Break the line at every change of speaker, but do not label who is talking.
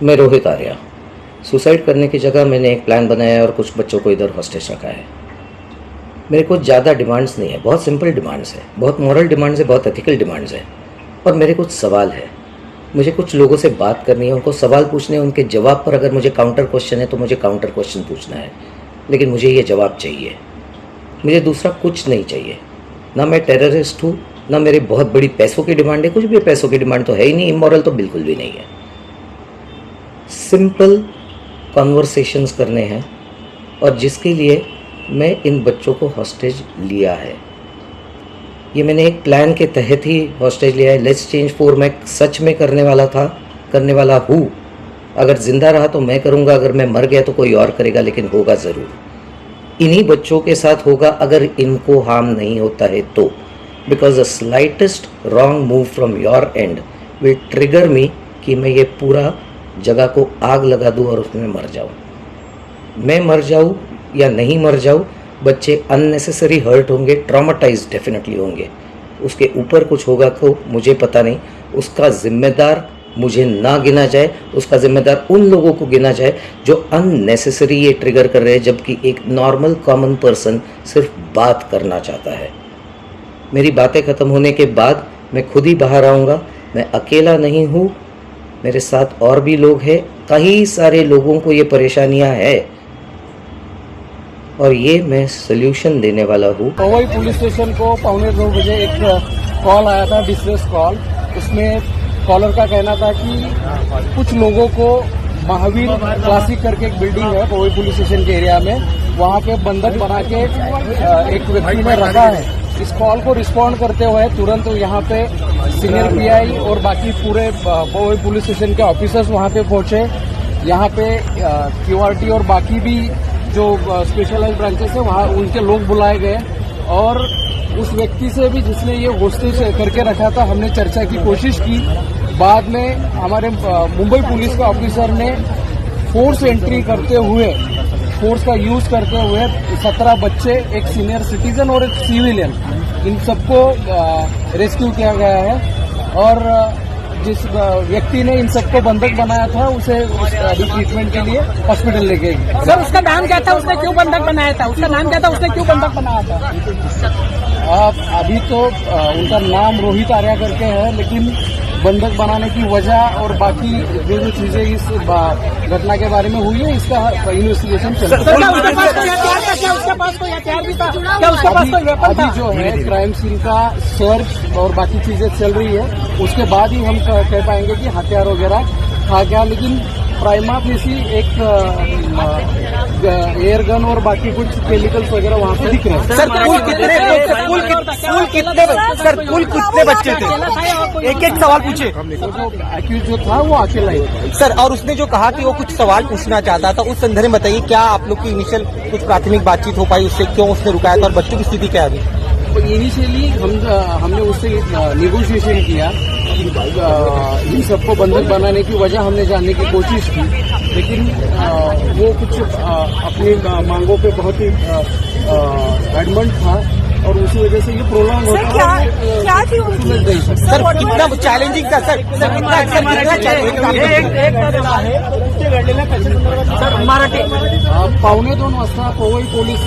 मैं रोहित आर्या। सुसाइड करने की जगह मैंने एक प्लान बनाया और कुछ बच्चों को इधर हॉस्टेज रखा है। मेरे को ज़्यादा डिमांड्स नहीं है, बहुत सिंपल डिमांड्स है, बहुत मॉरल डिमांड्स है, बहुत एथिकल डिमांड्स है। और मेरे कुछ सवाल है, मुझे कुछ लोगों से बात करनी है, उनको सवाल पूछने हैं, उनके जवाब पर अगर मुझे काउंटर क्वेश्चन है तो मुझे काउंटर क्वेश्चन पूछना है। लेकिन मुझे ये जवाब चाहिए, मुझे दूसरा कुछ नहीं चाहिए। ना मैं टेररिस्ट हूँ, ना मेरे बहुत बड़ी पैसों की डिमांड है, कुछ भी पैसों की डिमांड तो है ही नहीं, इमोरल तो बिल्कुल भी नहीं है। सिंपल कॉन्वर्सेशंस करने हैं और जिसके लिए मैं इन बच्चों को हॉस्टेज लिया है। ये मैंने एक प्लान के तहत ही हॉस्टेज लिया है। लेट्स चेंज 4 मैं सच में करने वाला हूँ। अगर जिंदा रहा तो मैं करूँगा, अगर मैं मर गया तो कोई और करेगा, लेकिन होगा ज़रूर। इन्हीं बच्चों के साथ होगा अगर इनको हार्म नहीं होता है तो। Because the slightest wrong move from your end will trigger me कि मैं ये पूरा जगह को आग लगा दूँ और उसमें मर जाऊँ। मैं मर जाऊँ या नहीं मर जाऊँ, बच्चे अननेसेसरी हर्ट होंगे, ट्रॉमाटाइज डेफिनेटली होंगे। उसके ऊपर कुछ होगा तो मुझे पता नहीं, उसका जिम्मेदार मुझे ना गिना जाए, उसका जिम्मेदार उन लोगों को गिना जाए जो अननेसेसरी ये ट्रिगर कर रहे हैं, जबकि एक नॉर्मल कॉमन पर्सन सिर्फ बात करना चाहता है। मेरी बातें ख़त्म होने के बाद मैं खुद ही बाहर आऊँगा। मैं अकेला नहीं हूँ, मेरे साथ और भी लोग हैं। कई सारे लोगों को ये परेशानियाँ हैं और ये मैं सोल्यूशन देने वाला हूँ।
पवई पुलिस स्टेशन को 9:15 बजे एक कॉल आया था, डिस्ट्रेस कॉल। उसमें कॉलर का कहना था कि कुछ लोगों को महावीर क्लासिक करके एक बिल्डिंग है पवई पुलिस स्टेशन के एरिया में, वहाँ पे बंधक बना के एक व्यक्ति ने रखा है। इस कॉल को रिस्पॉन्ड करते हुए तुरंत यहाँ पे सीनियर पीआई और बाकी पूरे पवई पुलिस स्टेशन के ऑफिसर्स वहाँ पे पहुंचे। यहाँ पे क्यूआरटी और बाकी भी जो स्पेशलाइज्ड ब्रांचेस है वहाँ उनके लोग बुलाए गए और उस व्यक्ति से भी जिसने ये होस्टेज करके रखा था हमने चर्चा की कोशिश की। बाद में हमारे मुंबई पुलिस के ऑफिसर ने फोर्स एंट्री करते हुए, फोर्स का यूज करते हुए 17 बच्चे, एक सीनियर सिटीजन और एक सिविलियन, इन सबको रेस्क्यू किया गया है। और जिस व्यक्ति ने इन सबको बंधक बनाया था उसे अभी ट्रीटमेंट के लिए हॉस्पिटल लेके गए।
सर उसका नाम क्या था, उसने क्यों बंधक बनाया था? उसका नाम क्या था, उसने क्यों बंधक बनाया था?
अभी तो उनका नाम रोहित आर्या करके है, लेकिन बंधक बनाने की वजह और बाकी जो जो चीजें इस घटना के बारे में हुई है इसका इन्वेस्टिगेशन चल रहा है।
उसके पास कोई हथियार भी था क्या? उसके पास कोई वेपन था?
अभी जो है क्राइम सीन का सर्च और बाकी चीजें चल रही है, उसके बाद ही हम कह पाएंगे कि हथियार वगैरह था क्या। लेकिन प्राइमा फेसी एक एयर गन और बाकी कुछ केमिकल्स वगैरह वहाँ पे दिख रहे हैं।
सर कुल कितने बच्चे थे? एक सवाल पूछे।
जो एक्यूज जो था वो अकेला ही था।
सर और उसने जो कहा कि वो कुछ सवाल पूछना चाहता था, उस संदर्भ में बताइए, क्या आप लोग की इनिशियल कुछ प्राथमिक बातचीत हो पाई उससे? क्यों उसने रुकाया था और बच्चों की स्थिति क्या है अभी?
तो इनिशियली हमने उससे निगोशिएशन किया, इन सबको बंधक बनाने की वजह हमने जानने की कोशिश की, लेकिन वो कुछ अपनी मांगों पे बहुत ही एडमेंट था और उसी वजह से ये प्रोलॉन्ग होता है।
क्या थी सर, कितना चैलेंजिंग था सर? कितना चैलेंजिंग?
2:15 वाजता पवई पोलीस